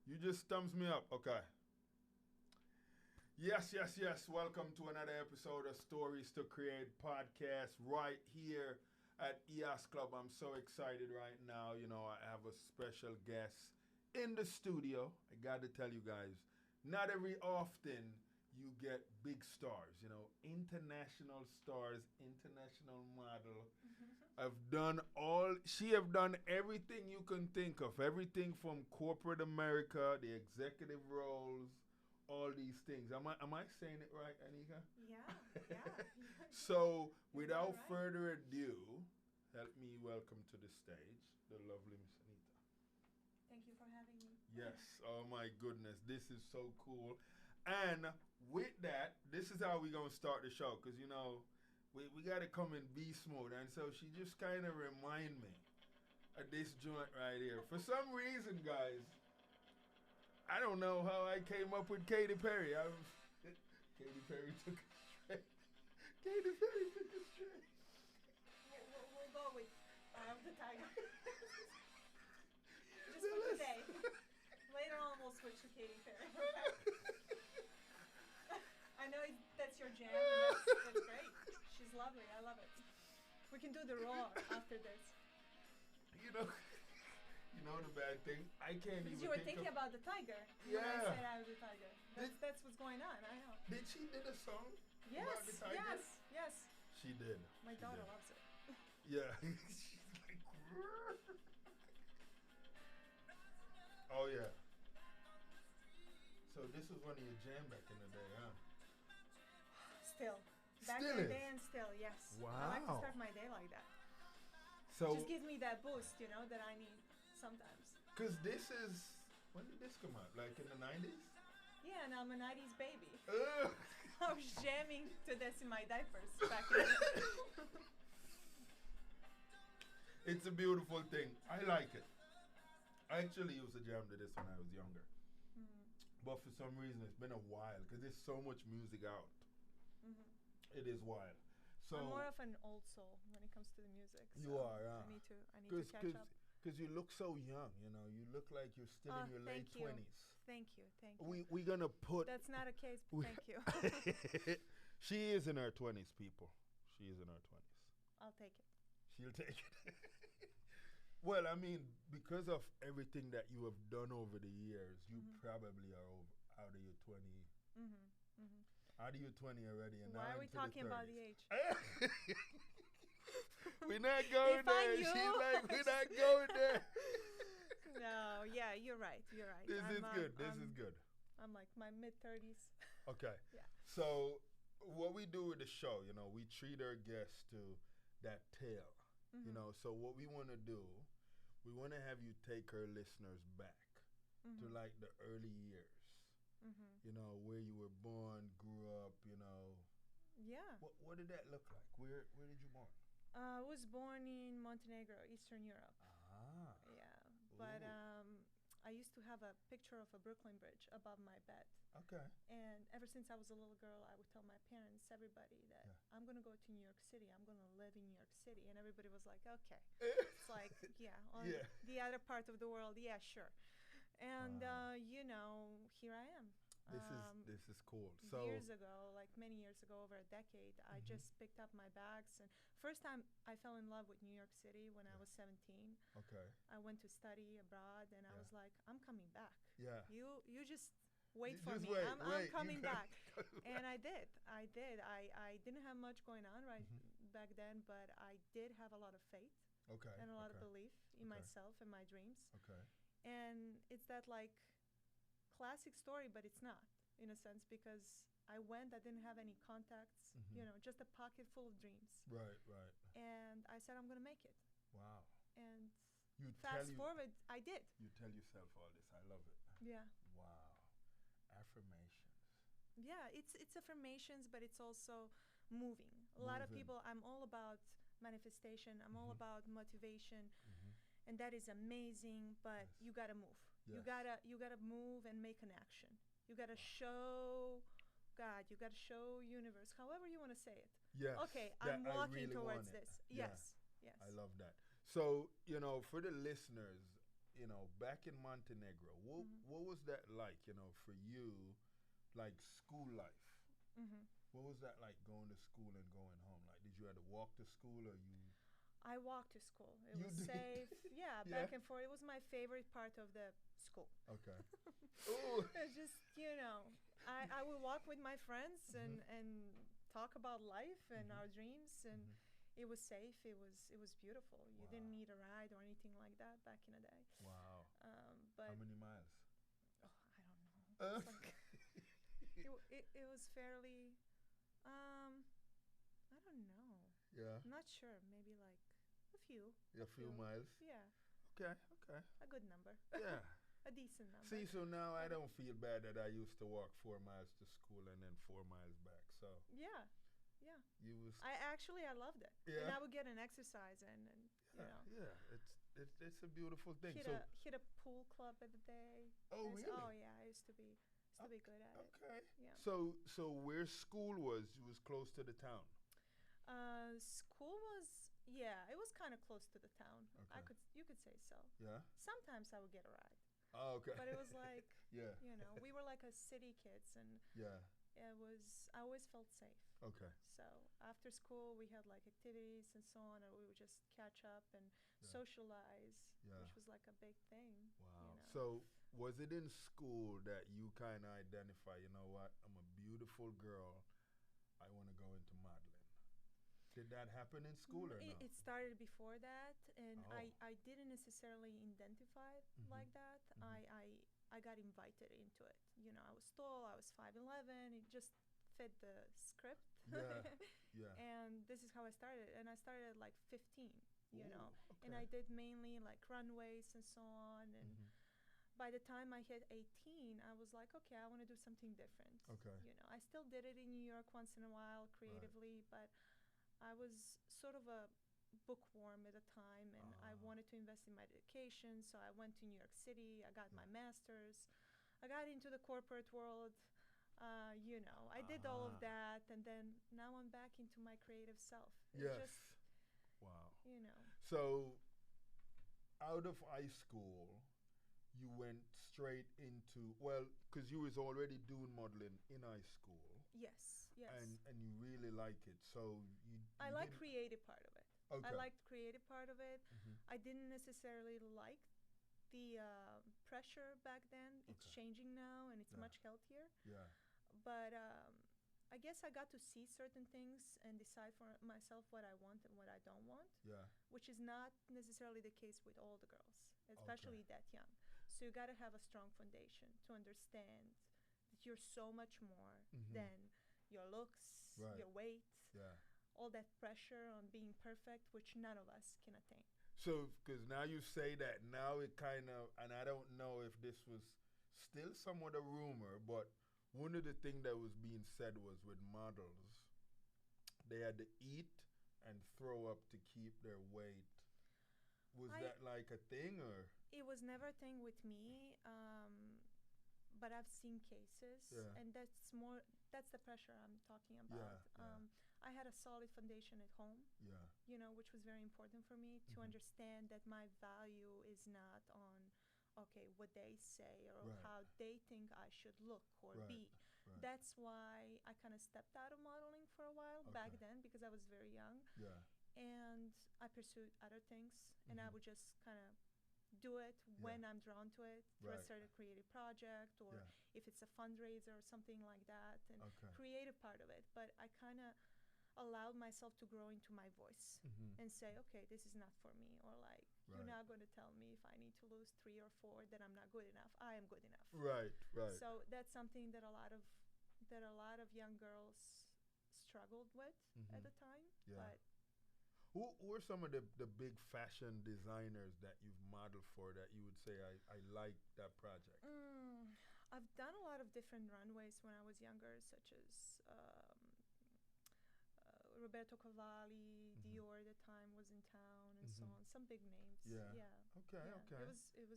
You just thumbs me up. Okay. Yes, yes, yes. Welcome to another episode of Stories to Create podcast right here at EOS Club. I'm so excited right now. You know, I have a special guest in the studio. I got to tell you guys, not every often you get big stars, you know, international stars, international model. She have done everything you can think of, everything from corporate America, the executive roles, all these things. Am I saying it right, Anita? Yeah. So, You're without right. further ado, help me welcome to the stage the lovely Miss Anita. Thank you for having me. Yes. Oh my goodness, this is so cool. And with that, this is how we gonna start the show, cause you know, we gotta come in beast mode, and so she just kind of remind me of this joint right here. For some reason, guys, I don't know how I came up with Katy Perry. Katy Perry took a straight. Katy Perry took a straight. We'll go with Eye of the Tiger. Just So for let's- today. Later on, we'll switch to Katy Perry. I know that's your jam, and that's great. She's lovely. I love it. We can do the roar after this. You know, the bad thing. I can't even. You were think thinking of, about the tiger. When I Yeah. said Eye of the Tiger. That's what's going on. I know. Did she did a song about the Yes. tiger? Yes. She did. My She daughter did. loves it. Yeah. She's like. Oh yeah. So this was one of your jam back in the day, huh? Still. Back Still in the is? day and still, yes. I like to Wow. start my day like that. So, Just gives me that boost, you know, that I need sometimes. cause this is when did this come out? Like in the 90s? Yeah, and I'm a 90s baby. Ugh. I was jamming to this in my diapers back in the day. It's a beautiful thing. I like it. I actually used to jam to this when I was younger. But for some reason, it's been a while because there's so much music out. It is wild. So I'm more of an old soul when it comes to the music. You so are, I need to catch up. Because you look so young, you know. You look like you're still in your late thank you. 20s. Thank you. We're going to put... That's not a case, but we- thank you. She is in her 20s, people. She is in her 20s. I'll take it. She'll take it. Well, I mean, because of everything that you have done over the years, you probably are out of your 20. Out of your 20 already. And Why now are we into the talking about the 30s. age? We're not going If I there. knew. She's like, we're not going there. No, yeah, you're right. This is good. This I'm, is good. I'm like my mid-30s. Okay. Yeah. So what we do with the show, you know, we treat our guests to that tale. You know, so what we want to do, we want to have you take our listeners back to like the early years. You know, where you were born, grew up, you know. Yeah. What did that look like? Where did you born? I was born in Montenegro, Eastern Europe. Ah. Yeah, but Ooh. I used to have a picture of a Brooklyn Bridge above my bed. Okay. And ever since I was a little girl, I would tell my parents, everybody, that Yeah. I'm going to go to New York City. I'm going to live in New York City. And everybody was like, okay. It's like, yeah, on Yeah. the other part of the world, yeah, sure. And, Wow. you know, here I am. This is cool. So Years ago, like many years ago, over a decade, I just picked up my bags. And first time I fell in love with New York City when I was 17. okay. I went to study abroad, and I Yeah. was like, I'm coming back. Yeah. You just wait You for just me. wait, I'm you coming gotta back. come And I did. I didn't have much going on back then, but I did have a lot of faith Okay. and a lot of okay. belief in Okay. myself and my dreams. Okay. And it's that like classic story, but it's not in a sense, because I went, I didn't have any contacts, you know, just a pocket full of dreams. Right. Right. And I said, I'm going to make it. Wow. And You fast forward, I did. You tell yourself all this. I love it. Yeah. Wow. Affirmations. Yeah, it's affirmations, but it's also moving. A lot of Moving. people, I'm all about manifestation. I'm all about motivation, and that is amazing. But Yes. you gotta move. Yes. You gotta move and make an action. You gotta show God. You gotta show universe. However you want to say it. Yes. Okay, that I'm I walking really towards want it. this. Yeah. Yes. Yes. I love that. So, you know, for the listeners, back in Montenegro, what was that like, for you, like school life? Mm-hmm. What was that like going to school and going home? Like, did you have to walk to school or you? I walked to school. It You was did? safe. Yeah, Yeah. back and forth. It was my favorite part of the school. Okay. Ooh. It's just, I would walk with my friends Mhm. and talk about life and Mhm. our dreams, and Mhm. it was safe. It was beautiful. You Wow. didn't need a ride or anything like that back in the day. Wow. But How many miles? oh, I don't know. It's like it was fairly. I don't know. Yeah. I'm not sure. Maybe like a few. A few miles. Yeah, Okay. Okay. a good number. Yeah. A decent number. See, so now I don't feel bad that I used to walk 4 miles to school and then 4 miles back. So Yeah, yeah. you was. I loved it. And Yeah. I would get an exercise in, and Yeah. It's a beautiful thing. hit So. a pool club at the day. Oh really? Oh yeah, I used to be good at it. Okay. Yeah. So where school was close to the town. School was, it was kind of close to the town. Okay. You could say so. Yeah. Sometimes I would get a ride, Oh, okay. but it was like, Yeah. we were like a city kids, and Yeah. I always felt safe. Okay. So after school, we had like activities and so on, and we would just catch up and Yeah. socialize, Yeah. which was like a big thing. Wow. So was it in school that you kind of identify, you know what, I'm a beautiful girl, I want to go into modeling? Did that happen in school or no? It started before that, and Oh. I didn't necessarily identify Mhm. like that. Mhm. I got invited into it. I was tall, I was 5'11", it just fit the script. Yeah. Yeah. And this is how I started. And I started at like 15, Ooh, and okay. I did mainly like runways and so on. And Mhm. by the time I hit 18, I was like, okay, I want to do something different. Okay. I still did it in New York once in a while creatively, but I was sort of a bookworm at the time, and I wanted to invest in my education, so I went to New York City. I got my master's. I got into the corporate world. I did all of that, and then now I'm back into my creative self. It's Yes. just, Wow. you know. So out of high school, you went straight into, well, because you was already doing modeling in high school. Yes, yes. And you really like it. So I you like didn't- creative part of it. Okay. I liked creative part of it. Mhm. I didn't necessarily like the pressure back then. It's Okay. changing now, and it's Yeah. much healthier. Yeah. But I guess I got to see certain things and decide for myself what I want and what I don't want, Yeah. which is not necessarily the case with all the girls, especially that young. So you got to have a strong foundation to understand that you're so much more Mhm. than your looks, Right. your weight, Yeah. all that pressure on being perfect, which none of us can attain. So, because now you say that, now it kind of, and I don't know if this was still somewhat a rumor, but one of the things that was being said was with models, they had to eat and throw up to keep their weight. Was that like a thing, or? It was never a thing with me, but I've seen cases, Yeah. and that's the pressure I'm talking about. Yeah. I had a solid foundation at home, Yeah. which was very important for me to Mhm. understand that my value is not on, okay, what they say or Right. how they think I should look or Right. be. Right. That's why I kind of stepped out of modeling for a while back Okay. then, because I was very young, Yeah. and I pursued other things, and I Mhm. would just kind of do it when I'm drawn to it for a Right. certain creative project, or Yeah. if it's a fundraiser or something like that, and Okay. creative part of it. But I kind of allowed myself to grow into my voice Mhm. and say, okay, this is not for me, or like, you're Right. not going to tell me if I need to lose 3 or 4 that I'm not good enough. I am good enough. Right. Right. So that's something that a lot of young girls struggled with at Mhm. the time. Yeah. But Who are some of the big fashion designers that you've modeled for that you would say I like that project? I've done a lot of different runways when I was younger, such as Roberto Cavalli, Mhm. Dior at the time was in town, and so Mhm. on. Some big names. Yeah. Yeah. Okay. Yeah. Okay. It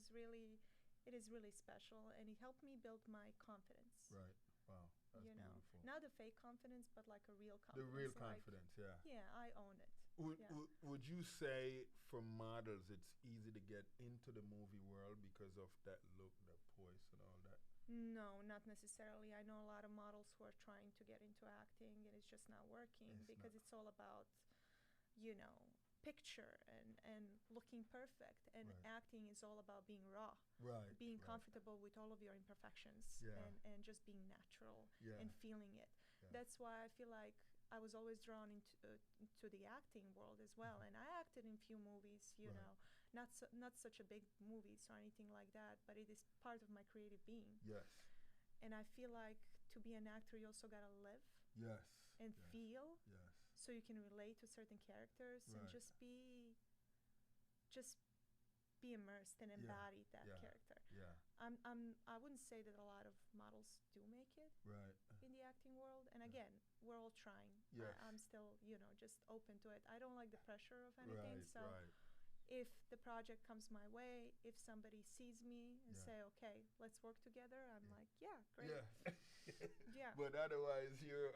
is really special, and it helped me build my confidence. Right. Wow. That's beautiful. Not the fake confidence, but like a real The confidence. real like, confidence. Yeah. Yeah, I own it. Yeah. would you say for models it's easy to get into the movie world because of that look, that poise, and all that? No, not necessarily. I know a lot of models who are trying to get into acting and it's just not working It's because not. it's all about, you know, picture and looking perfect. And Right. acting is all about being raw, Right. being Right. comfortable with all of your imperfections Yeah. and just being natural Yeah. and feeling it. Yeah. That's why I feel like I was always drawn into the acting world as well. Mhm. And I acted in few movies, you Right. know, not such a big movies or anything like that, but it is part of my creative being. Yes. And I feel like to be an actor, you also gotta live Yes. and Yes. feel, Yes. so you can relate to certain characters and Right. just be immersed and Yeah. embody that Yeah. character. Yeah. I wouldn't say that a lot of models do make it Right. in the acting world. And Yeah. again, we're all trying. Yes. I'm still, just open to it. I don't like the pressure of anything. Right. So Right. if the project comes my way, if somebody sees me and Yeah. say, okay, let's work together, I'm Yeah. like, yeah, great. Yeah. Yeah. But otherwise, you're.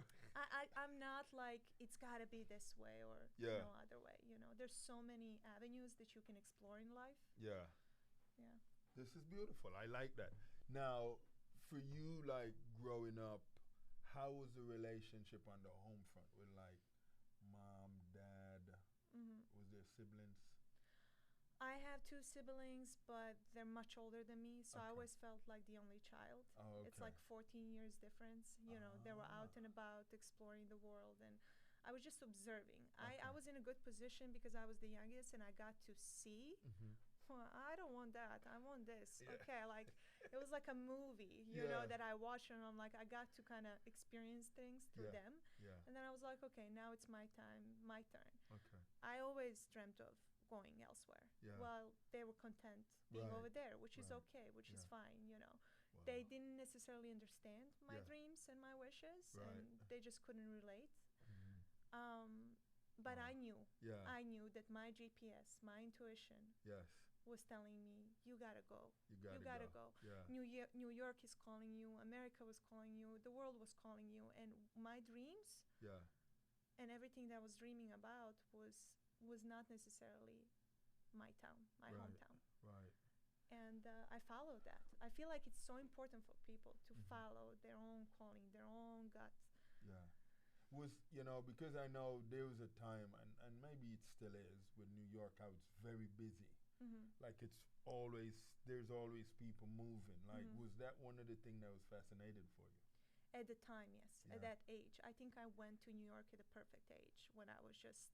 I'm not like it's got to be this way or Yeah. no other way. There's so many avenues that you can explore in life. Yeah. Yeah. This is beautiful. I like that. Now, for you, like growing up, how was the relationship on the home front with like mom, dad? Hmm. Was there siblings? I have two siblings, but they're much older than me, so I Okay. always felt like the only child. Oh, It's okay. like 14 years difference. They were Ah. out and about exploring the world, and I was just observing. I Okay. was in a good position because I was the youngest and I got to see. Mm-hmm. Well, I don't want that. I want this. Yeah. Okay, like it was like a movie, Yeah. that I watched, and I'm like, I got to kind of experience things through Yeah. them. Yeah. And then I was like, okay, now it's my time, my turn. Okay. I always dreamt of going elsewhere. Yeah. Well, they were content being Right. over there, which is Right. okay, which is Yeah. fine. Wow. They didn't necessarily understand my Yeah. dreams and my wishes, Right. and they just couldn't relate. Mhm. But Wow. I knew. Yeah. I knew that my GPS, my intuition, Yes. was telling me, you gotta go. You gotta, You gotta go. Yeah. New York is calling you. America was calling you. The world was calling you. And my dreams Yeah. and everything that I was dreaming about was not necessarily my town, my Right. hometown. Right. And I followed that. I feel like it's so important for people to Mhm. follow their own calling, their own gut. Yeah. Because I know there was a time, and maybe it still is, with New York, how it's very busy. Hmm. Like there's always people moving. Like, Mhm. was that one of the things that was fascinating for you? At the time, yes. Yeah. At that age. I think I went to New York at the perfect age when I was just.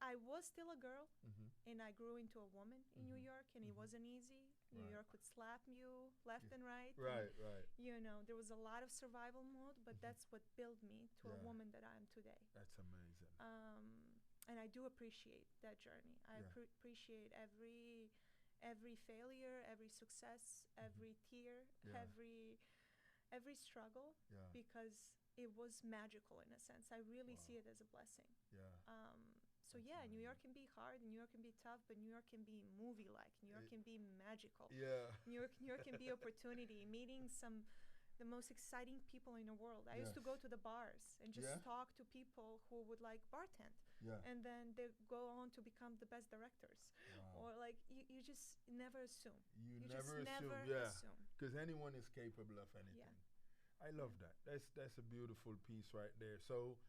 I was still a girl, Mm-hmm. and I grew into a woman in New Mhm. York, and it Mhm. wasn't easy. New Right. York would slap you left Yeah. and right. Right, right. There was a lot of survival mode, but Mhm. that's what built me to a Yeah. woman that I am today. That's amazing. And I do appreciate that journey. I Yeah. appreciate every failure, every success, every tear, Yeah. every struggle, Yeah. because it was magical in a sense. I really Wow. see it as a blessing. Yeah. So That's yeah, New York amazing. can be hard, New York can be tough, but New York can be movie-like. New York It- can be magical. Yeah. New York can be opportunity, meeting the most exciting people in the world. I used to Yes. go to the bars and just Yeah? talk to people who would like bartend, Yeah. and then they go on to become the best directors. Wow. Or like you just never assume. You You never just never assume, yeah, assume. because anyone is capable of anything. I love that. That's a beautiful piece right there. So,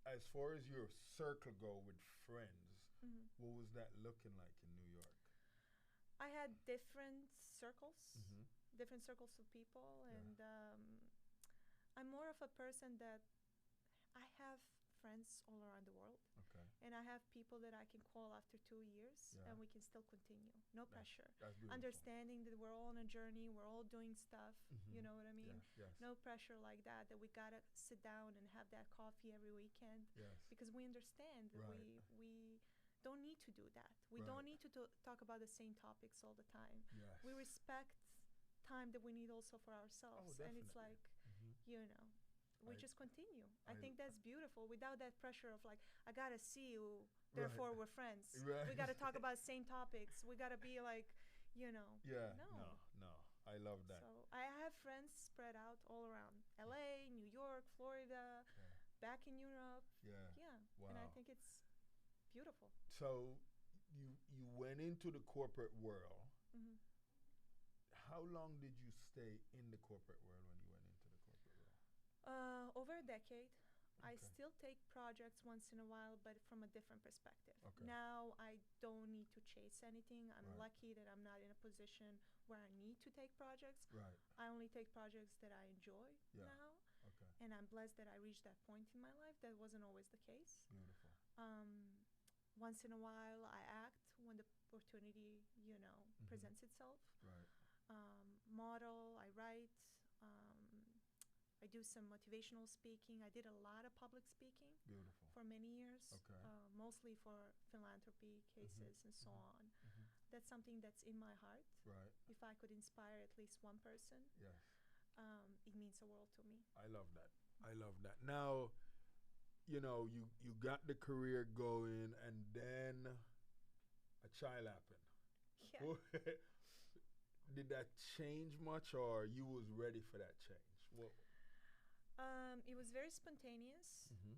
as far as your circle go with friends, Hmm. what was that looking like in New York? I had different circles, Mm-hmm. different circles of people, Yeah. and I'm more of a person that I have friends all around the world, Okay. and I have people that I can call after 2 years, Yeah. and we can still continue. No That's- pressure. That's beautiful. Understanding that we're all on a journey, we're all doing stuff. Mhm. You know what I mean? Yeah. Yes. No pressure like that. That we gotta sit down and have that coffee every weekend, Yes. because we understand that Right. we don't need to do that. We Right. don't need to talk about the same topics all the time. Yes. We respect time that we need also for ourselves, and it's definitely. like, Mhm. we I- just continue. I I- think that's beautiful without that pressure of like, I gotta see you, Right. therefore we're friends. Right. We gotta talk about the same topics. We gotta be like, Yeah. No. No. I love that. So I have friends spread out all around LA, New York, Florida, Yeah. back in Europe. Yeah. Yeah. Wow. And I think it's beautiful. So you went into the corporate world. Hmm. How long did you stay in the corporate world when you went into the corporate world? Over a decade. I Okay. still take projects once in a while, but from a different perspective. Okay. Now I don't need to chase anything. I'm Right. lucky that I'm not in a position where I need to take projects. Right. I only take projects that I enjoy Yeah. now. Okay. And I'm blessed that I reached that point in my life. That wasn't always the case. Beautiful. Once in a while, I act when the opportunity, Mhm. presents itself. Right. Model, I write. I do some motivational speaking. I did a lot of public speaking Beautiful. for many years, Okay. mostly for philanthropy cases and so on. Mhm. That's something that's in my heart. Right. If I could inspire at least one person, Yes. it means the world to me. I love that. I love that. Now, you got the career going, and then a child happened. Yeah. Did that change much, or you was ready for that change? What? It was very spontaneous. Mm-hmm.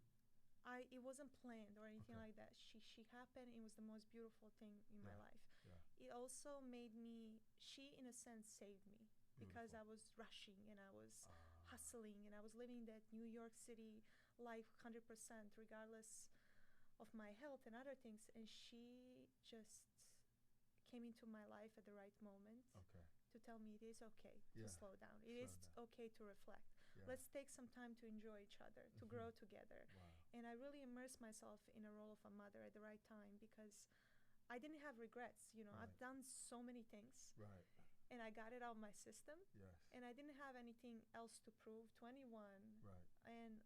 It wasn't planned or anything Okay. like that. She happened. It was the most beautiful thing in my Yeah. life. Yeah. It also made me. She, in a sense, saved me because I Beautiful. was rushing and I was Ah. hustling and I was living that New York City life 100%, regardless of my health and other things. And she just came into my life at the right moment Okay. to tell me it is okay to Yeah. slow down. It Slow is down. okay to reflect. Yeah. Let's take some time to enjoy each other, to Mhm. grow together. Wow. And I really immersed myself in a role of a mother at the right time because I didn't have regrets. I've Right. done so many things Right. and I got it out of my system Yes. and I didn't have anything else to prove to anyone. Right. And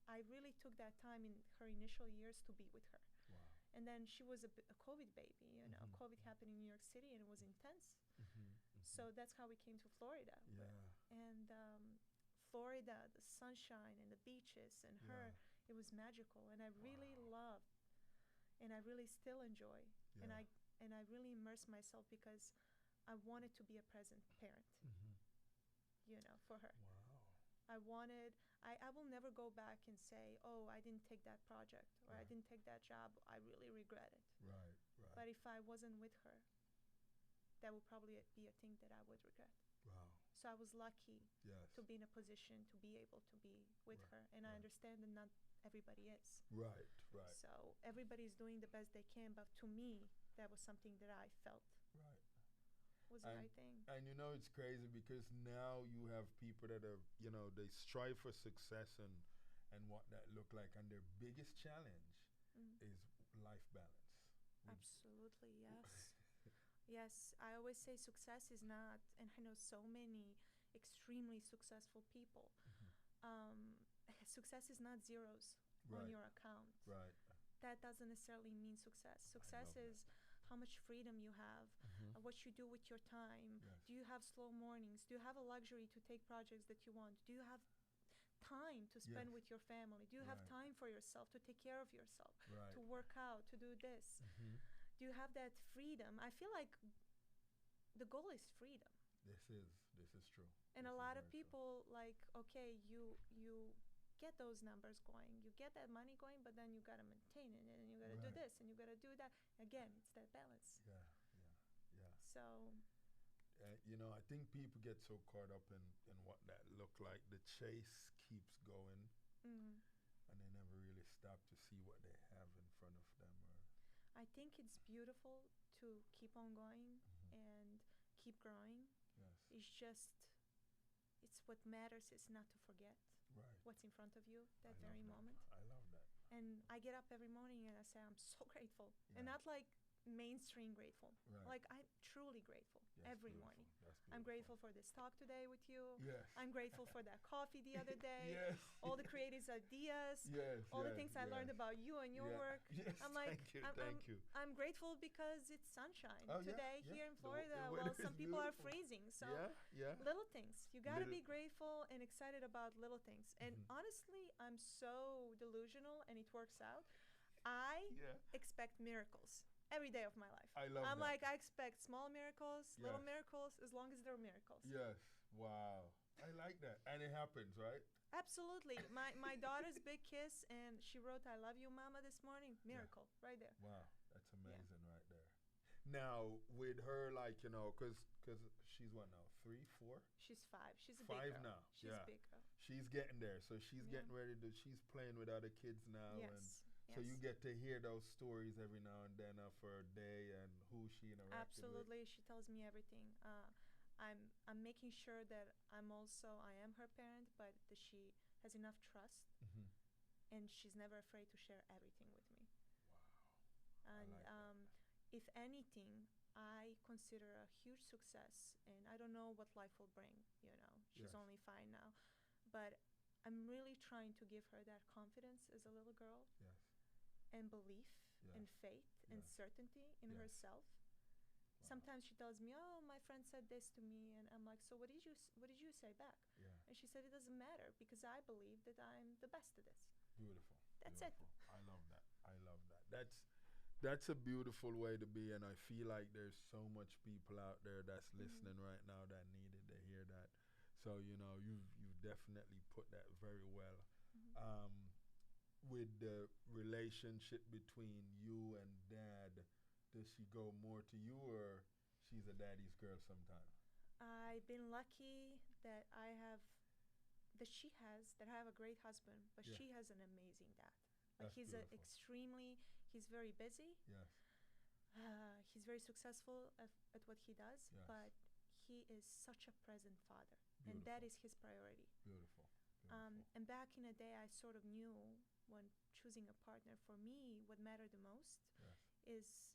I really took that time in her initial years to be with her. Wow. And then she was a COVID baby, Mhm. COVID happened in New York City and it was intense. Mm-hmm. So that's how we came to Florida. Yeah. And Florida, the sunshine and the beaches and her, Yeah. it was magical. And I really Wow. loved and I really still enjoy. And Yeah. I really immersed myself because I wanted to be a present parent, Mm-hmm. for her. Wow. I will never go back and say, oh, I didn't take that project or I Right. didn't take that job. I really regret it. Right. Right. But if I wasn't with her, that would probably be a thing that I would regret. Wow. So I was lucky Yes. to be in a position to be able to be with Right, her. And I right. understand that not everybody is. Right. Right. So everybody's doing the best they can. But to me, that was something that I felt Right. was the And- right thing. And it's crazy because now you have people that are, they strive for success and what that look like, and their biggest challenge Mm. is life balance. Absolutely, yes. Yes, I always say success is not, and I know so many extremely successful people. Success is not zeros on Right. your account. Right. That doesn't necessarily mean success. Success love is how much freedom you have, Mhm. what you do with your time. Yes. Do you have slow mornings? Do you have a luxury to take projects that you want? Do you have time to spend Yes. with your family? Do you have Right. time for yourself to take care of yourself, Right. to work out, to do this? Mhm. Do you have that freedom? I feel like the goal is freedom. This is true. And This a is lot of very true. people like, okay, you get those numbers going, you get that money going, but then you gotta maintain it, and you gotta do Right. this, and you gotta do that. Again, it's that balance. Yeah. Yeah. So I think people get so caught up in what that look like. The chase keeps going, mm, and they never really stop to see what they have in front of them. I think it's beautiful to keep on going Mhm. and keep growing. Yes. It's what matters is not to forget Right. what's in front of you that I very love that. moment. I love that. And I get up every morning and I say I'm so grateful, Yeah. and not like mainstream grateful. Right. Like I'm truly grateful That's every beautiful. morning. That's I'm beautiful. grateful for this talk today with you. Yes. I'm grateful for that coffee the other day. Yes. All the creative ideas. Yes. All the yes, things I learned yes. about you and your Yeah. work. Yes. I'm like, thank you. I'm, Thank you. I'm grateful because it's sunshine Oh, yeah, today yeah. here in The Florida. weather Well, is some people are beautiful. freezing. So Yeah. Yeah. little things. You got to be Little- grateful and excited about little things. And Mhm. honestly, I'm so delusional and it works out. I Yeah. expect miracles every day of my life. I love I'm that. like, I expect small miracles, little Yes. miracles, as long as they're miracles. Yes. Wow. I like that. And it happens, right? Absolutely. My daughter's big kiss, and she wrote, "I love you, Mama," this morning. Yeah. Miracle, right there. Wow. That's Yeah. amazing right there. Now, with her, like, you know, cause she's what now? 3, 4? She's 5. She's a big 5 girl. now. She's Yeah. a big girl. She's getting there. So she's Yeah. getting ready to, she's playing with other kids now. And Yes. so you Yes. get to hear those stories every now and then of her day and who she interacted with. Absolutely. She tells me everything. I'm making sure that I am her parent, but that she has enough trust, Mm-hmm. and she's never afraid to share everything with me. Wow. I And like that. if anything, I consider a huge success, and I don't know what life will bring. She's Yes. only 5 now, but I'm really trying to give her that confidence as a little girl, Yes. and belief, Yes. and faith, and Yes. certainty in Yes. herself. Wow. Sometimes she tells me, "Oh, my friend said this to me," and I'm like, "So what did you say back?" Yeah. And she said, "It doesn't matter because I believe that I'm the best at this." Beautiful. That's Beautiful. I love that. I love that. That's a beautiful way to be, and I feel like there's so much people out there that's Mhm. listening right now that needed to hear that. So you've definitely put that very well. Mhm. With the relationship between you and dad, does she go more to you, or she's a daddy's girl sometime? I've been lucky that she has, that I have a great husband, but Yeah. she has an amazing dad. Like That's beautiful. he's very busy. Yes. He's very successful at what he does, Yes. but he is such a present father, and Beautiful. that is his priority. Beautiful. Beautiful. And back in the day, I sort of knew when choosing a partner for me, what mattered the most Yes. is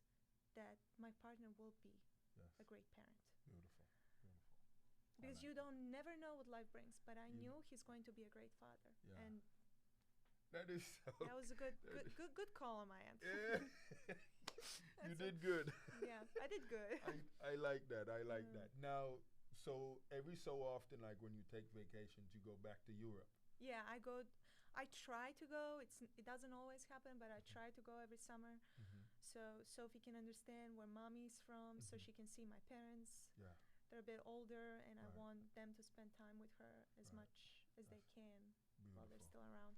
that my partner will be Yes. a great parent. Beautiful. Beautiful. I Because like you that. don't never know what life brings, but I You- knew he's going to be a great father, Yeah. and That is so. that was a good that is- good call on my end. Yeah. You That's did good. Yeah, I did good. I like that. I like Mm. that. Now, so every so often, like when you take vacations, you go back to Europe. Yeah, I try to go. It doesn't always happen, but I try to go every summer. Mm-hmm. So Sophie can understand where mommy's from, so Mhm. she can see my parents. Yeah. They're a bit older, and I Right. want them to spend time with her as Right. much as they That's can while they're Beautiful. still around.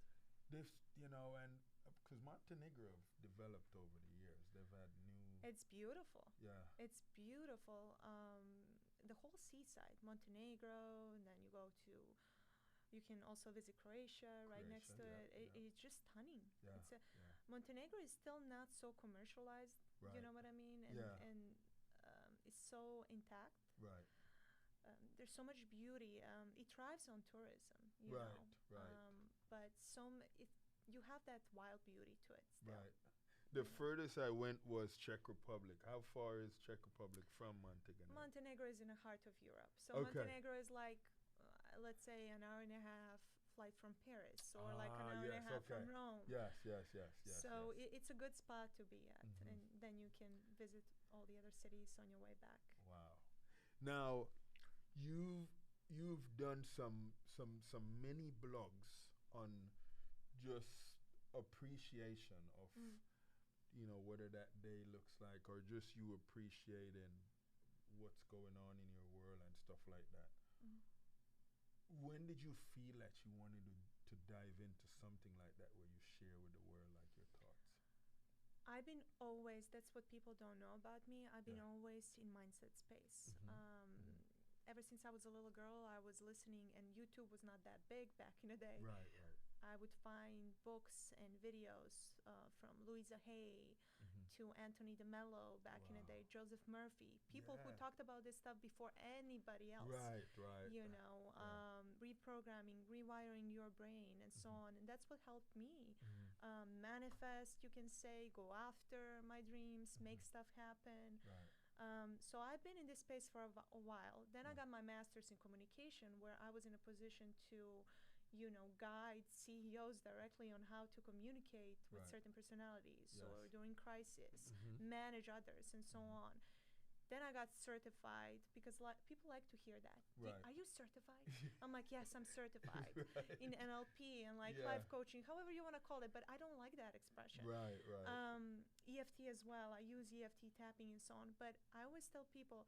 This, and because Montenegro have developed over the years, they've had new. It's beautiful. Yeah. It's beautiful. The whole seaside, Montenegro, and then you can also visit Croatia right next to Croatia, it. yeah. It's just stunning. Yeah. It's Yeah. Montenegro is still not so commercialized. You Right. know what I mean? And Yeah. it's so intact. Right. There's so much beauty. It thrives on tourism. You Right, know. right. But you have that wild beauty to it still. Right. The Yeah. furthest I went was Czech Republic. How far is Czech Republic from Montenegro? Montenegro is in the heart of Europe. So Okay. Montenegro is like, let's say, an hour and a half flight from Paris, or like an hour and a yes, half from okay. Rome. Yes. So yes. it's a good spot to be at, Mhm. and then you can visit all the other cities on your way back. Wow. Now, you've done some mini blogs on just appreciation of Mm. whether that day looks like, or just you appreciating what's going on in your world and stuff like that. Mm. When did you feel that you wanted to dive into something like that, where you share with the world like your thoughts? That's what people don't know about me. I've been Yeah. always in mindset space. Mhm. Ever since I was a little girl, I was listening, and YouTube was not that big back in the day. Right. I would find books and videos from Louisa Hay Mhm. to Anthony DeMello back in the Wow. day, Joseph Murphy, people who Yeah. talked about this stuff before anybody else. Right. Reprogramming, rewiring your brain, and so Mhm. on. And that's what helped me Mhm. manifest, you can say, go after my dreams, make Mhm. stuff happen. Right. So I've been in this space for a while. Then I Yeah. got my master's in communication, where I was in a position to, guide CEOs directly on how to communicate with Right. certain personalities, or Yes. during crisis, Mhm. manage others, and so Mhm. on. Then I got certified, because people like to hear that. Right. Are you certified? I'm like, yes, I'm certified Right. in NLP and Yeah. life coaching, however you want to call it, but I don't like that expression. Right. EFT as well. I use EFT tapping and so on, but I always tell people,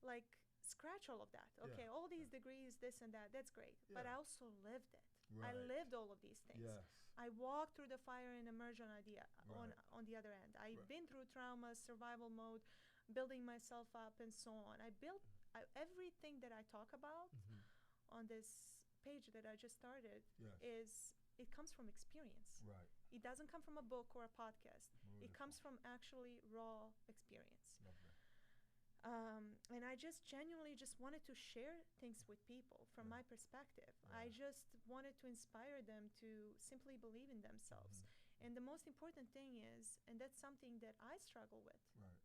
like, scratch all of that. Yeah. Okay, all these degrees, this and that, that's great. But Yeah. I also lived it. I Right. lived all of these things. Yes. I walked through the fire and emerged on Right. on the other end. I've Right. been through trauma, survival mode, building myself up, and so on. Everything that I talk about Mhm. on this page that I just started Yes. it comes from experience. Right. It doesn't come from a book or a podcast. It Beautiful. comes from actually raw experience. Lovely. And I just genuinely just wanted to share things with people from Yeah. my perspective. Yeah. I just wanted to inspire them to simply believe in themselves. Mhm. And the most important thing is, and that's something that I struggle with Right.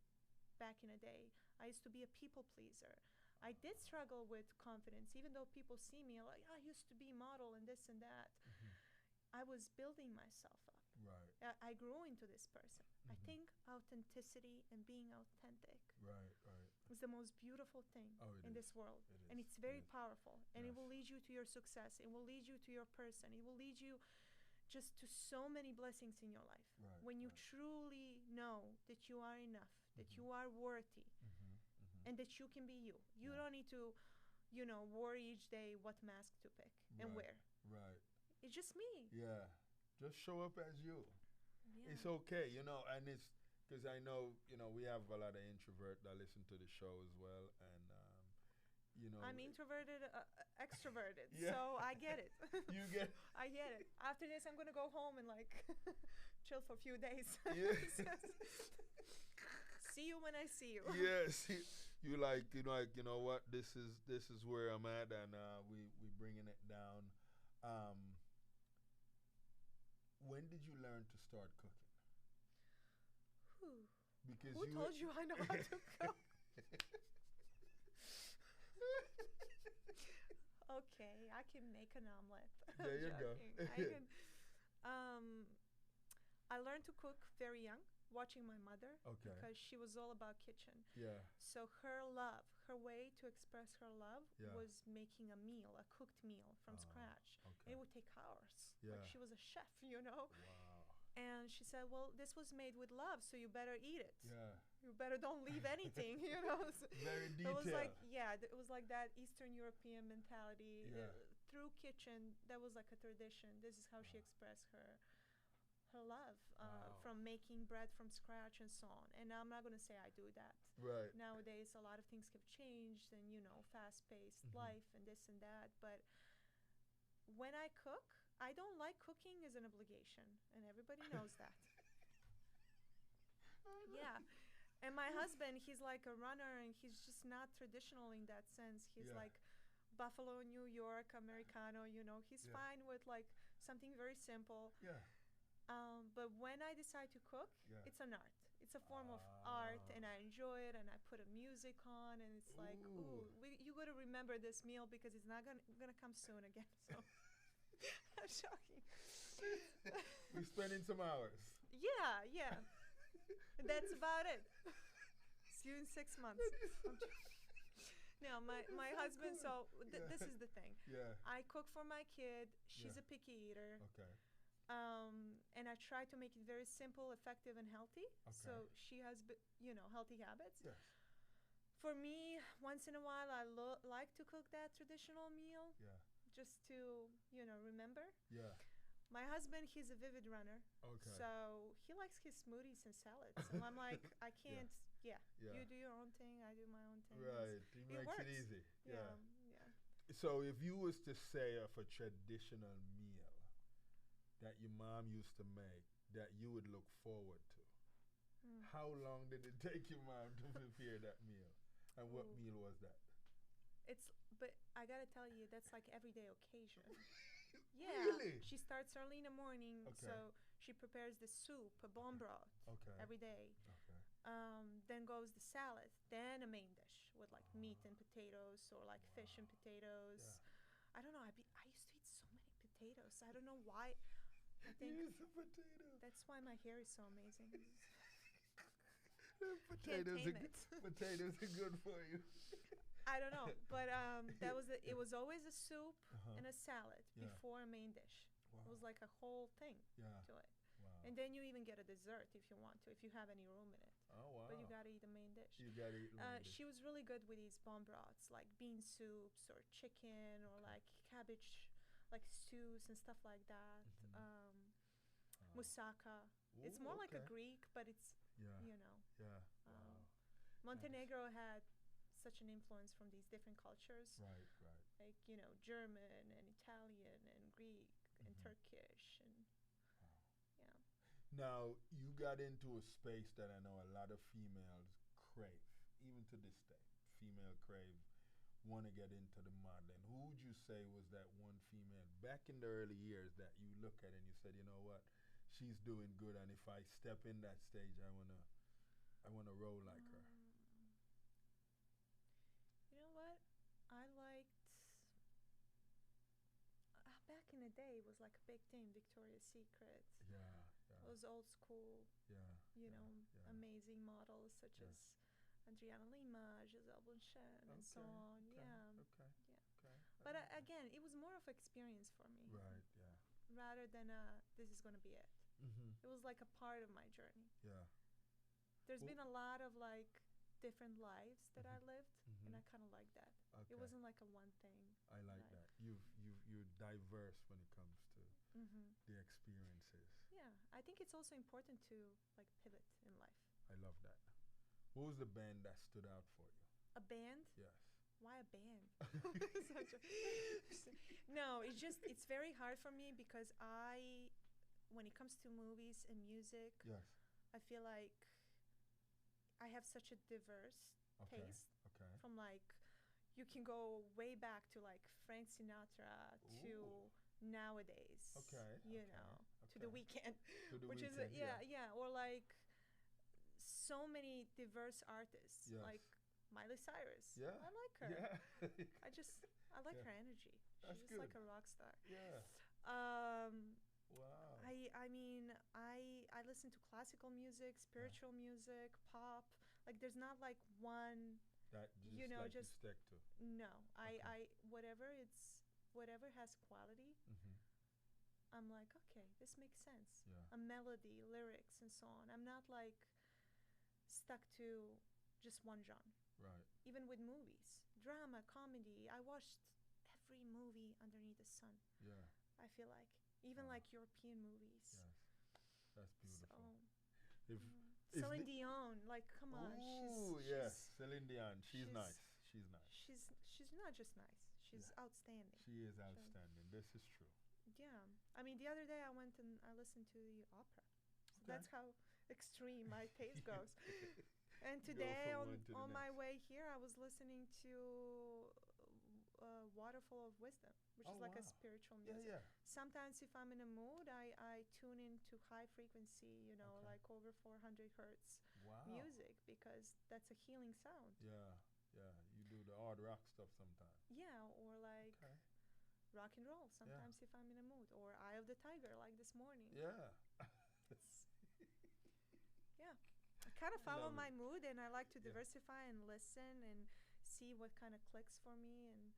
back in the day, I used to be a people pleaser. I did struggle with confidence, even though people see me like, I used to be model and this and that. Mhm. I was building myself up. Right. I grew into this person. I Mhm. think authenticity and being authentic Right. Right. is the most beautiful thing Oh, it in is. this world. It And is. it's It very is. powerful. And it Yes. will lead you to your success. It will lead you to your person. It will lead you just to so many blessings in your life. Right. When you Right. truly know that you are enough, that Mhm. you are worthy, Mhm. Mhm. and that you can be you. You Yeah. don't need to, worry each day what mask to pick and Right. wear. Right. It's just me. Yeah. Just show up as you. Yeah. It's okay, and it's because I know, we have a lot of introverts that listen to the show as well, and I'm introverted, extroverted, Yeah. so I get it. You get I get it. After this, I'm gonna go home and chill for a few days. Yeah. See you when I see you. Yes, you what? This is where I'm at, and we bringing it down. When did you learn to start cooking? Whew. Because Who told you I know how to cook? Okay, I can make an omelet. There you go. I learned to cook very young, watching my mother, Okay. because she was all about kitchen. Yeah. So her way to express her love Yeah. was making a meal, a cooked meal from scratch. Okay. It would take hours. Yeah. Like she was a chef, Wow. And she said, well, this was made with love, so you better eat it. Yeah. You better don't leave anything, Very It detailed. was like, it was like that Eastern European mentality. Yeah. Through kitchen, that was like a tradition. This is how she expressed her love Wow. from making bread from scratch and so on. And I'm not going to say I do that. Right. Nowadays, a lot of things have changed and, fast-paced Mhm. life and this and that. But when I cook, I don't like cooking as an obligation. And everybody knows that. Yeah. And my husband, he's like a runner, and he's just not traditional in that sense. He's Yeah. like Buffalo, New York, Americano, He's Yeah. fine with like something very simple. Yeah. But when I decide to cook, Yeah. it's an art. It's a form of art, and I enjoy it, and I put a music on, and it's like, Ooh. you got to remember this meal because it's not gonna come soon again. So I'm shocking. We're spending some hours. Yeah. That's about it. See you in 6 months. No, my husband. So Yeah. this is the thing. Yeah. I cook for my kid. She's Yeah. a picky eater. Okay. And I try to make it very simple, effective, and healthy. Okay. So she has, healthy habits. Yes. For me, once in a while, I like to cook that traditional meal Yeah. just to, remember. Yeah. My husband, he's a vivid runner. Okay. So he likes his smoothies and salads. And I'm like, I can't. Yeah. Yeah. You do your own thing. I do my own thing. Right. He makes works. it easy. Yeah. So if you was to say of a traditional meal that your mom used to make that you would look forward to, Mm. how long did it take your mom to prepare that meal? And what Ooh. meal was that? But I gotta tell you, that's like everyday occasion. Yeah. Really? She starts early in the morning, Okay. so she prepares the soup, a bone broth, Okay. every day. Okay. Then goes the salad, then a main dish with like meat and potatoes, or like fish and potatoes. Yeah. I don't know. I used to eat so many potatoes. I don't know why. I think Use the potatoes. that's why my hair is so amazing. Potatoes tame are it. potatoes are good for you. I don't know, but it was always a soup Uh-huh. and a salad Yeah. before a main dish. Wow. It was like a whole thing Yeah. to it. Wow. And then you even get a dessert if you want to, if you have any room in it. Oh wow. but you gotta eat the main dish. You gotta eat the main dish. She was really good with these bomb broths, like bean soups or chicken or Okay. like cabbage, like stews and stuff like that. Wow. Moussaka. It's Ooh, more like a okay. Greek, but it's Yeah. you know. Yeah. Um, Wow. Montenegro had such an influence from these different cultures, Right. Right. like German and Italian and Greek and Mhm. Turkish and Wow. yeah. Now you got into a space that I know a lot of females crave, even to this day. Female crave, want to get into the modeling. Who would you say was that one female back in the early years that you look at and you said, you know what, she's doing good, and if I step in that stage, I wanna roll like her. You know what? I liked back in the day. It was like a big thing. Victoria's Secret. Yeah. Yeah. Those old school, Yeah. Yeah. amazing models such Yeah. as Adriana Lima, Giselle Bundchen, and so on. Okay. Yeah, Okay. yeah. Okay. But again, it was more of experience for me, Right. Yeah. rather than this is gonna be it. Mhm. It was like a part of my journey. Yeah. There's Well- been a lot of like different lives that I Mhm. lived, and Mhm. I kind of like that. Okay. It wasn't like a one thing. I like Right. that. You're diverse when it comes to the experiences. Yeah, I think it's also important to like pivot in life. I love that. What was the band that stood out for you? A band? Yes. Why a band? No, it's very hard for me because when it comes to movies and music, Yes. I feel like I have such a diverse Okay. taste. Okay. From like, you can go way back to like Frank Sinatra to Ooh. nowadays. Okay, You okay, know, to the okay. weekend, To the which weekend, is or like so many diverse artists, Yes. like Miley Cyrus. Yeah. I like her. Yeah. I like Yeah. her energy. That's She's just like good. a rock star. Yeah. Wow. I listen to classical music, spiritual music, pop. Like there's not like one. That just You know, like just- you stick to. No, Okay. I whatever has quality. Mhm. I'm like, okay, this makes sense. Yeah. A melody, lyrics, and so on. I'm not like stuck to just one genre. Right. Even with movies, drama, comedy. I watched every movie underneath the sun. Yeah. I feel like even Wow. like European movies. Yes. That's beautiful. So If Celine the- Dion, like come on, Ooh, yes, Celine Dion. She's she's- nice. She's nice. she's not just nice. She's Yeah. outstanding. She is outstanding. This is true. Yeah, I mean the other day I went and I listened to the opera. So Okay. that's how extreme my taste goes. And Go today from one to the on my next. way here, I was listening to Waterfall of Wisdom, which Oh, is like a wow. spiritual Yeah, music. yeah. Sometimes if I'm in a mood, I tune into high frequency, Okay. like over 400 hertz Wow. music because that's a healing sound. Yeah, yeah. You do the hard rock stuff sometimes. Yeah, or like Okay. rock and roll sometimes if I'm in a mood, or Eye of the Tiger like this morning. Yeah. Yeah, I kind of follow Love my it. mood, and I like to Yeah. diversify and listen and see what kind of clicks for me. And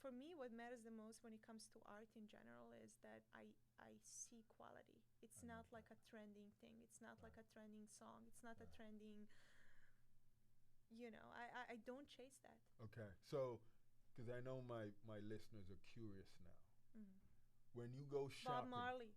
for me, what matters the most when it comes to art in general is that I see quality. It's I not love like that. a trending thing. It's not like Right. a trending song. It's not a Right. trending. I don't chase that. Okay. So, because I know my listeners are curious now. Mhm. When you go Bob shopping. Marley.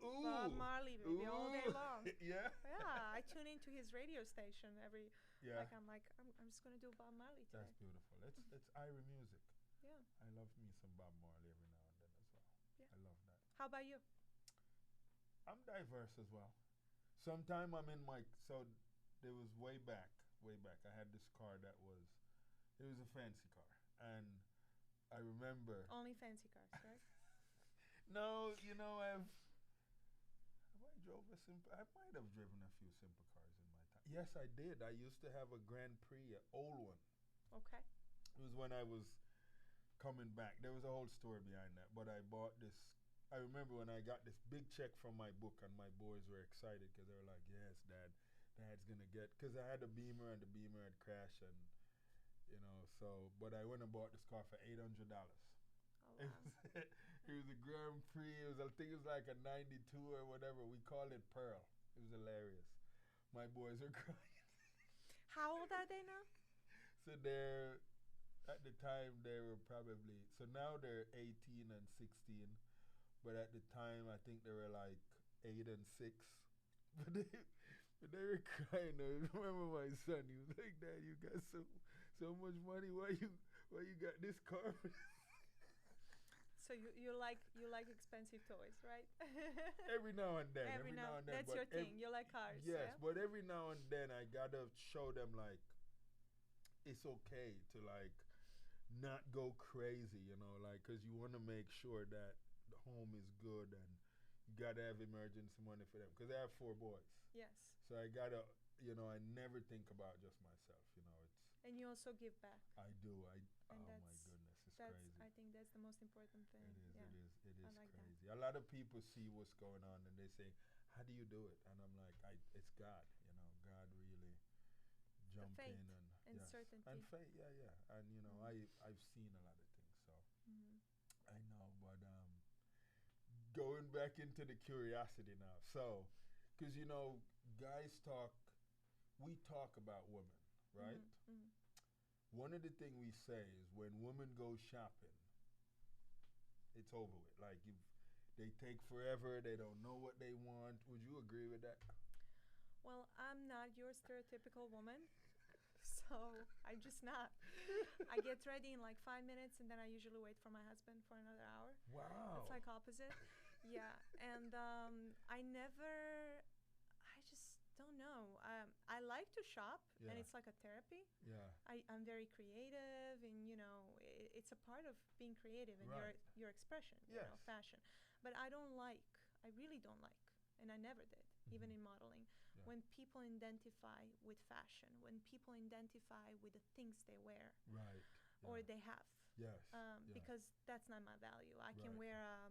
Ooh. Bob Marley, baby, all day Ooh. long. Yeah. Yeah, I tune into his radio station every. Yeah. Like I'm just gonna do Bob Marley today. That's beautiful. It's Ira music. Yeah. I love me some Bob Marley every now and then as well. Yeah. I love that. How about you? I'm diverse as well. Sometime I'm in my there was way back. I had this car that was a fancy car, and I remember. Only fancy cars, right? No, have I drove a simple? I might have driven a few simple cars in my time. Yes, I did. I used to have a Grand Prix, an old one. Okay. It was when I was coming back. There was a whole story behind that, but I bought this. I remember when I got this big check from my book, and my boys were excited because they were like, "Yes, Dad's gonna get." Because I had a Beamer, and the Beamer had crashed, and so. But I went and bought this car for $800. Oh wow. It was a Grand Prix. I think it was like a '92 or whatever. We called it Pearl. It was hilarious. My boys are crying. How old are they now? So they're at the time they were probably so now they're 18 and 16, but at the time I think they were like 8 and 6. But they were crying. I remember my son. He was like, "Dad, you got so much money. Why you got this car?" So you like expensive toys, right? Every now and then. Every now and then. that's your thing. You like cars. Yes, Yeah? but every now and then I gotta show them like it's okay to like not go crazy, like because you want to make sure that the home is good and you gotta have emergency money for them because I have 4 boys. Yes. So I gotta, I never think about just myself. It's And you also give back. I do. And Oh my goodness, it's that's crazy. I think that's the most important thing. It is. Yeah. It is I like crazy. A lot of people see what's going on and they say, "How do you do it?" And I'm like, it's God. God really jump faith in and yes. certainty. And faith, yeah. And I've seen a lot of things, so Mm-hmm. I know. But going back into the curiosity now, so because guys talk, we talk about women, right? Mm-hmm. One of the things we say is when women go shopping, it's over with. Like if they take forever, they don't know what they want. Would you agree with that? Well, I'm not your stereotypical woman, so I'm just not. I get ready in like 5 minutes, and then I usually wait for my husband for another hour. Wow. It's like opposite. Yeah, and I just don't know. I like to shop, and Yeah. it's like a therapy. Yeah. I'm very creative, and it's a part of being creative and Right. your expression, Yes. fashion. But I really don't like, and I never did, even in modeling, Yeah. when people identify with fashion, when people identify with the things they wear Right. or Yeah. they have, Yes. Yeah. because that's not my value. I can Right. wear a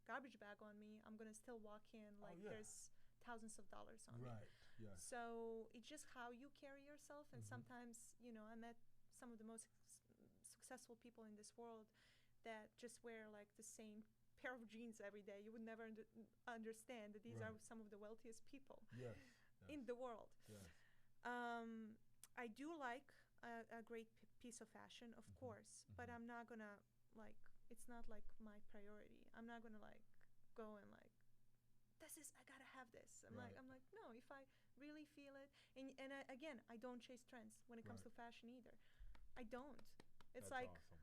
garbage bag on me. I'm gonna still walk in like yeah. there's thousands of dollars on me. Right. Yes. So it's just how you carry yourself. And Mhm. sometimes, I met some of the most successful people in this world that just wear like the same pair of jeans every day. You would never understand that these are Right. some of the wealthiest people Yes. in the world. Yes. I do like a great piece of fashion, of course, but I'm not gonna like. It's not like my priority. I'm not gonna like go and like. I gotta have this. Right. I'm like, no. If I really feel it, and again, I don't chase trends when it comes Right. to fashion either. I don't. It's That's like awesome.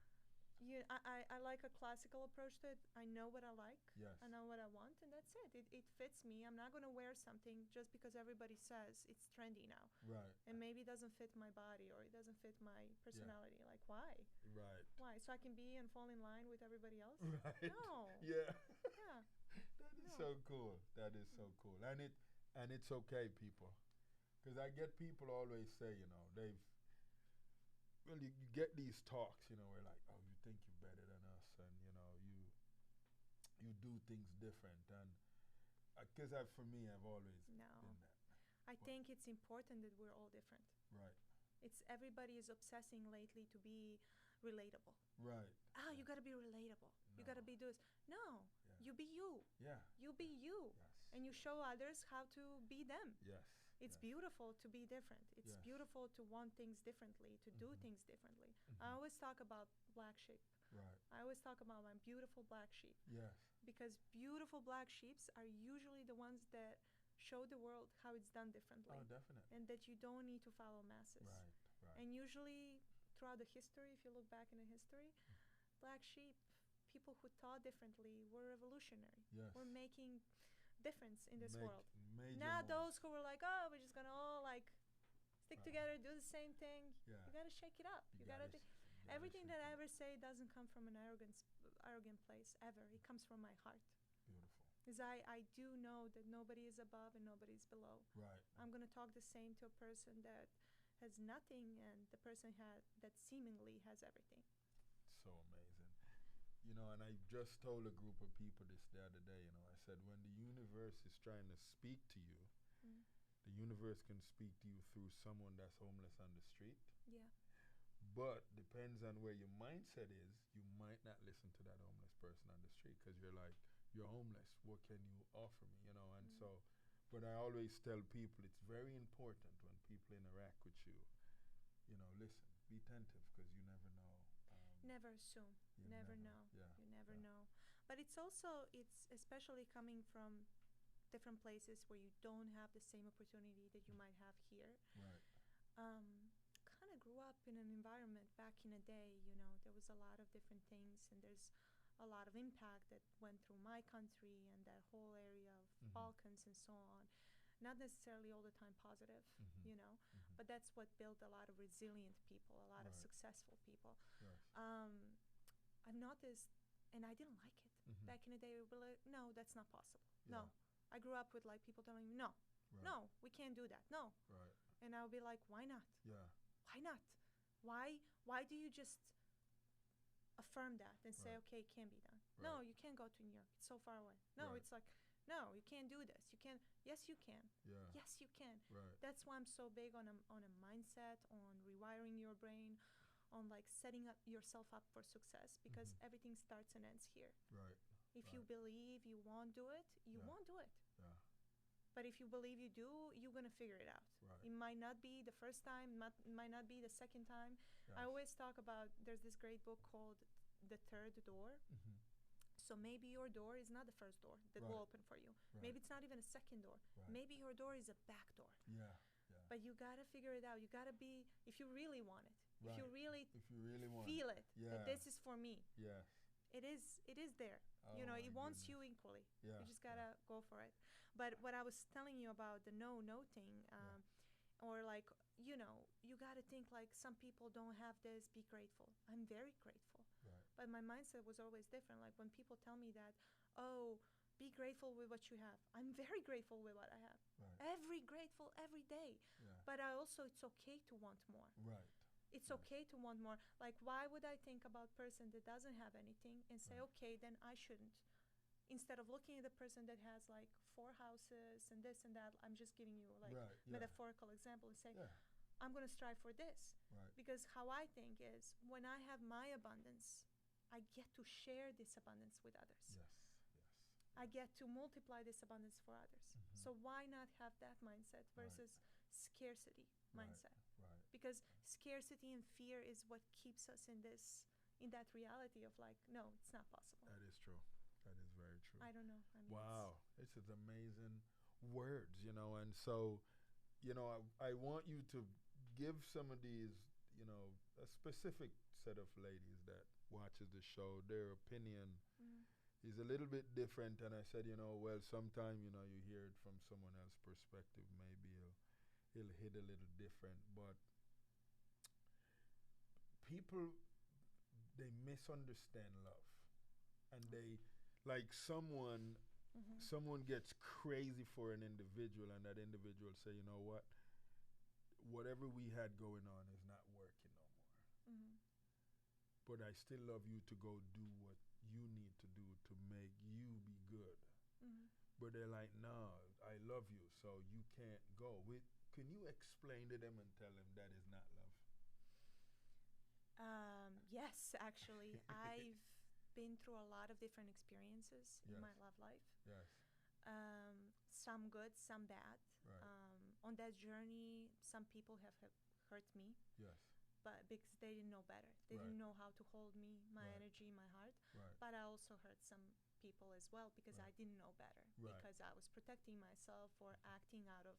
I like a classical approach to it. I know what I like. Yes. I know what I want, and that's it. It fits me. I'm not gonna wear something just because everybody says it's trendy now, Right. and maybe it doesn't fit my body or it doesn't fit my personality. Like why? Right. Why? So I can be and fall in line with everybody else? Right. No. Yeah. Yeah. That is No. so cool. That is so cool. And it's okay, people. Because I get people always say, you get these talks, where like, oh, you think you're better than us, and you do things different, and because for me, I've always No. been that. I think it's important that we're all different. Right. It's everybody is obsessing lately to be relatable. Right. Oh, you gotta be relatable. You gotta No. be this. No, Yeah. you be you. Yeah. You be you, Yes. and you show others how to be them. Yes. It's yes. beautiful to be different. It's Yes. beautiful to want things differently, to do Mhm. things differently. Mhm. I always talk about black sheep. Right. I always talk about my beautiful black sheep, Yes. because beautiful black sheeps are usually the ones that show the world how it's done differently, Oh, definitely. and that you don't need to follow masses. Right. Right. And usually, throughout the history, if you look back in the history, black sheep, people who thought differently, were revolutionary. Yes. Were making difference in this Make world. major Not moves. those who were like, oh, we're just gonna all like stick Right. together, do the same thing. Yeah. You gotta shake it up. You gotta. Everything that I ever say doesn't come from an arrogant place ever. It comes from my heart. Beautiful. Because I do know that nobody is above and nobody is below. Right. I'm gonna talk the same to a person that has nothing and the person that seemingly has everything. So amazing. And I just told a group of people this the other day, I said when the universe is trying to speak to you, Mm. the universe can speak to you through someone that's homeless on the street. Yeah. But depends on where your mindset is, you might not listen to that homeless person on the street because you're like, you're homeless. What can you offer me? And so, but I always tell people it's very important when people interact with you, listen, be attentive because you never know. Never assume. You Never never, know. yeah, You never yeah. know. But it's also, it's especially coming from different places where you don't have the same opportunity that you might have here. Right. Kind of grew up in an environment back in the day, there was a lot of different things, and there's a lot of impact that went through my country and that whole area of Mhm. Balkans and so on. Not necessarily all the time positive, Mhm. Mhm. but that's what built a lot of resilient people, a lot of Right. successful people. Yes. I've noticed, and I didn't like it. Mhm. Back in the day, we were like, no, that's not possible. Yeah. No. I grew up with like people telling me, no, Right. no, we can't do that. No. Right. And I'll be like, why not? Yeah. Why not? Why do you just affirm that and say, Right. okay, it can be done? No, Right. you can't go to New York. It's so far away. No, Right. it's like, no, you can't do this. You can. Yes, you can. Yeah. Yes, you can. Right. That's why I'm so big on a mindset, on rewiring your brain, on like setting up yourself up for success, because Mhm. everything starts and ends here. Right. If you Right. believe you won't do it, you Yeah. won't do it. Yeah. But if you believe you do, you're gonna figure it out. Right. It might not be the first time, might not be the second time. Yes. I always talk about, there's this great book called The Third Door. Mhm. So maybe your door is not the first door that will Right. open for you. Right. Maybe it's not even a second door. Right. Maybe your door is a back door. Yeah. Yeah. But you gotta figure it out. You gotta be, if you really want it, if you Right. really If you really want feel it, Yeah. that this is for me, Yes. it is there. Oh It my wants goodness. you equally. Yeah. You just gotta go for it. But what I was telling you about the no thing, or like, you gotta think like, some people don't have this, be grateful. I'm very grateful. Right. But my mindset was always different. Like when people tell me that, oh, be grateful with what you have. I'm very grateful with what I have. Right. Grateful every day. Yeah. But I also, it's okay to want more. Right. It's Yes. okay to want more. Like, why would I think about person that doesn't have anything and say, Right. okay, then I shouldn't? Instead of looking at the person that has like 4 houses and this and that, I'm just giving you like Right. Yeah. metaphorical example, and say, Yeah. I'm going to strive for this. Right. Because how I think is, when I have my abundance, I get to share this abundance with others. Yes. Yes. I get to multiply this abundance for others. Mhm. So why not have that mindset Right. versus scarcity Right. mindset? Right. Because scarcity and fear is what keeps us in that reality of like, no, it's not possible. That is true. That is very true. I don't know. I mean, Wow, this is amazing words, and so, I want you to give some of these, a specific set of ladies that watches the show, their opinion is a little bit different, and I said, well, sometime, you hear it from someone else's perspective, maybe it'll hit a little different, but people, they misunderstand love, and they, like someone gets crazy for an individual, and that individual say, you know what, whatever we had going on is not working no more. But I still love you to go do what you need to do to make you be good. But they're like, no, I love you, so you can't go. Can you explain to them and tell them that is not love? Yes, actually. I've been through a lot of different experiences in Yes. my love life. Yes. Some good, some bad. Right. On that journey, some people have hurt me, Yes. but because they didn't know better. They Right. didn't know how to hold me, my Right. energy, my heart. Right. But I also hurt some people as well because Right. I didn't know better. Right. Because I was protecting myself or acting out of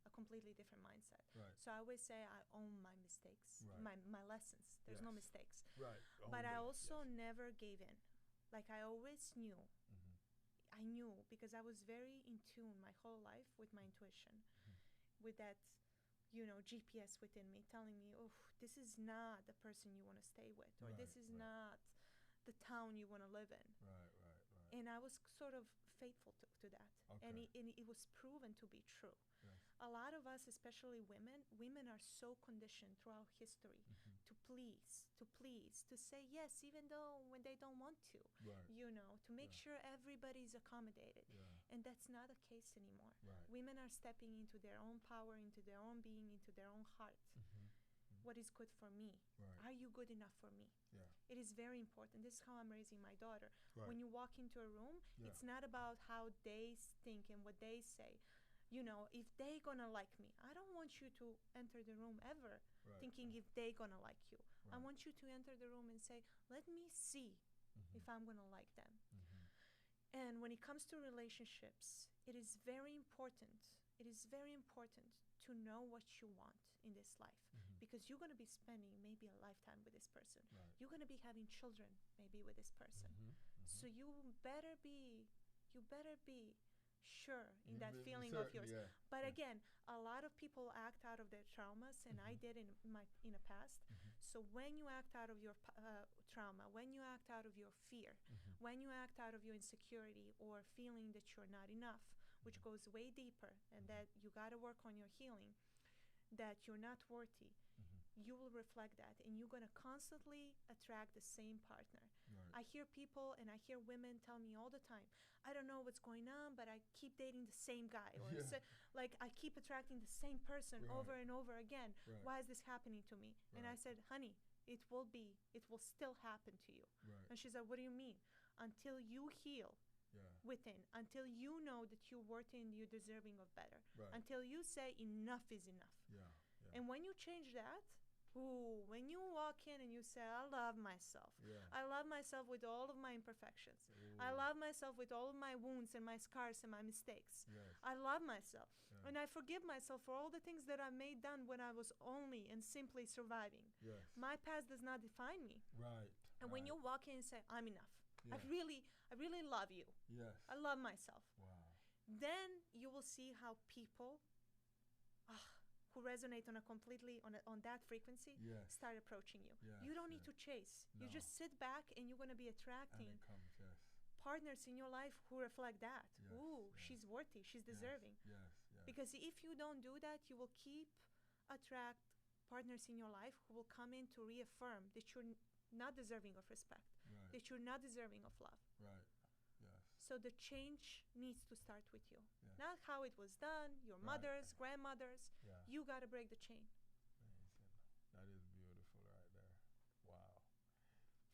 a completely different mindset. Right. So I always say I own my mistakes, Right. my lessons. There's no Yes. mistakes. Right. But I Only, also yes. never gave in. Like I always knew. Mhm. I knew because I was very in tune my whole life with my intuition, with that, GPS within me telling me, oh, this is not the person you want to stay with, or this Right, is right. not the town you want to live in. Right. Right. Right. And I was sort of faithful to that. And Okay. it was proven to be true. Yes. A lot of us, especially women are so conditioned throughout history Mhm. to please, to say yes, even though when they don't want to, Right. to make Yeah. sure everybody's accommodated. Yeah. And that's not the case anymore. Right. Women are stepping into their own power, into their own being, into their own heart. Mhm. What is good for me? Right. Are you good enough for me? Yeah. It is very important. This is how I'm raising my daughter. Right. When you walk into a room, Yeah. it's not about how they think and what they say. You know, if they gonna like me. I don't want you to enter the room ever Right. thinking if they gonna like you. I Right. want you to enter the room and say, let me see if I'm gonna like them. And when it comes to relationships, it is very important. It is very important to know what you want in this life, because you're going to be spending maybe a lifetime with this person. Right. You're going to be having children maybe with this person. So you better be sure in that feeling of yours. Yeah. But again, a lot of people act out of their traumas, and I did in the past. So when you act out of your trauma, when you act out of your fear, when you act out of your insecurity or feeling that you're not enough, which goes way deeper, and that you got to work on your healing, that you're not worthy, you will reflect that, and you're going to constantly attract the same partner. Right. I hear people and I hear women tell me all the time, I don't know what's going on, but I keep dating the same guy, or like I keep attracting the same person over and over again. Right. Why is this happening to me? And I Right. said, honey, it will still happen to you. Right. And she said, what do you mean? Until you heal Yeah. within, until you know that you're worthy and you're deserving of better, Right. until you say enough is enough. Yeah. Yeah. And when you change that, when you walk in and you say, I love myself. Yeah. I love myself with all of my imperfections. Ooh. I love myself with all of my wounds and my scars and my mistakes. Yes. I love myself. Yeah. And I forgive myself for all the things that I made done when I was only and simply surviving. Yes. My past does not define me. Right. And when you walk in and say, I'm enough. Yeah. I really love you. Yes. I love myself. Wow. Then you will see how people who resonate on that frequency Yes. start approaching you. Yes, You don't need yes. to chase. You No. just sit back and you're going to be And attracting it comes. Yes. partners in your life who reflect that. Yes, Ooh, yes. she's worthy. She's Yes, deserving. Yes. Yes. Because if you don't do that, you will keep attract partners in your life who will come in to reaffirm that you're not deserving of respect, Right. that you're not deserving of love. Right. Yes. So the change needs to start with you. Yes. Not how it was done, your Right. mothers, grandmothers. Yeah. You got to break the chain. Amazing. That is beautiful right there. Wow.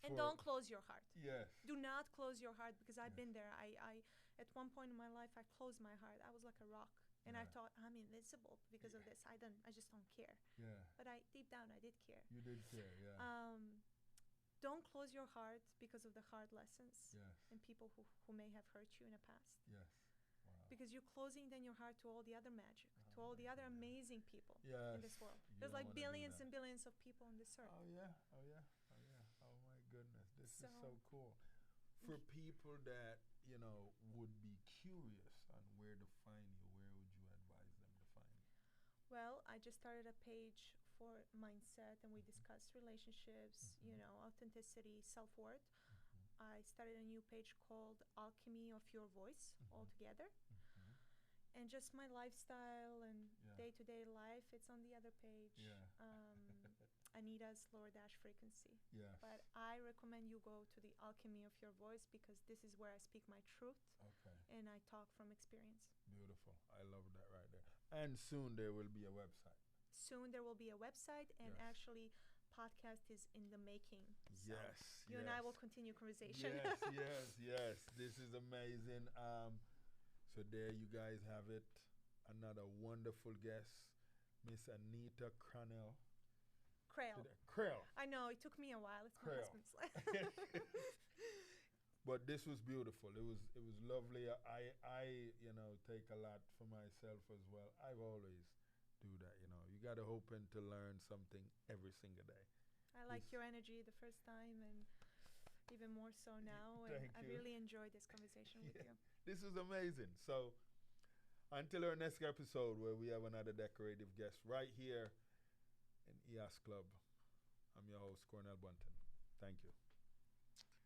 And don't close your heart. Yes. Do not close your heart, because I've Yes. been there. I at one point in my life, I closed my heart. I was like a rock. And I Yeah. thought, I'm invincible because of Yeah. this. I just don't care. Yeah. But deep down, I did care. You did care. Yeah. Don't close your heart because of the hard lessons Yes. and people who may have hurt you in the past. Yes. Wow. Because you're closing then your heart to all the other magic, to Oh all my the other goodness. amazing people Yes. in this world. You There's don't like wanna do billions that. and billions of people on this earth. Oh yeah. Oh yeah. Oh yeah. Oh my goodness. This is So- so cool. For people that, would be curious on where to find you, where would you advise them to find you? Well, I just started a page for mindset, and we discussed relationships, authenticity, self-worth. I started a new page called Alchemy of Your Voice altogether. And just my lifestyle and Yeah. day-to-day life, it's on the other page. Yeah. Anita's lower dash frequency. Yes. But I recommend you go to the Alchemy of Your Voice, because this is where I speak my truth Okay. and I talk from experience. Beautiful. I love that right there. And soon there will be a website. Soon there will be a website, and Yes. actually podcast is in the making. So Yes. you and I will continue conversation. Yes, yes, yes. This is amazing. So there you guys have it. Another wonderful guest, Miss Anita Cornell. Krell. Krell. I know, it took me a while. It's my Krell. husband's life. But this was beautiful. It was lovely. I take a lot for myself as well. I've always do that. You got to open to learn something every single day. I liked This- your energy the first time, and even more so now. And Thank I you. really enjoyed this conversation with Yeah. you. This is amazing. So until our next episode, where we have another decorative guest right here in EOS Club, I'm your host, Cornell Bunting. Thank you.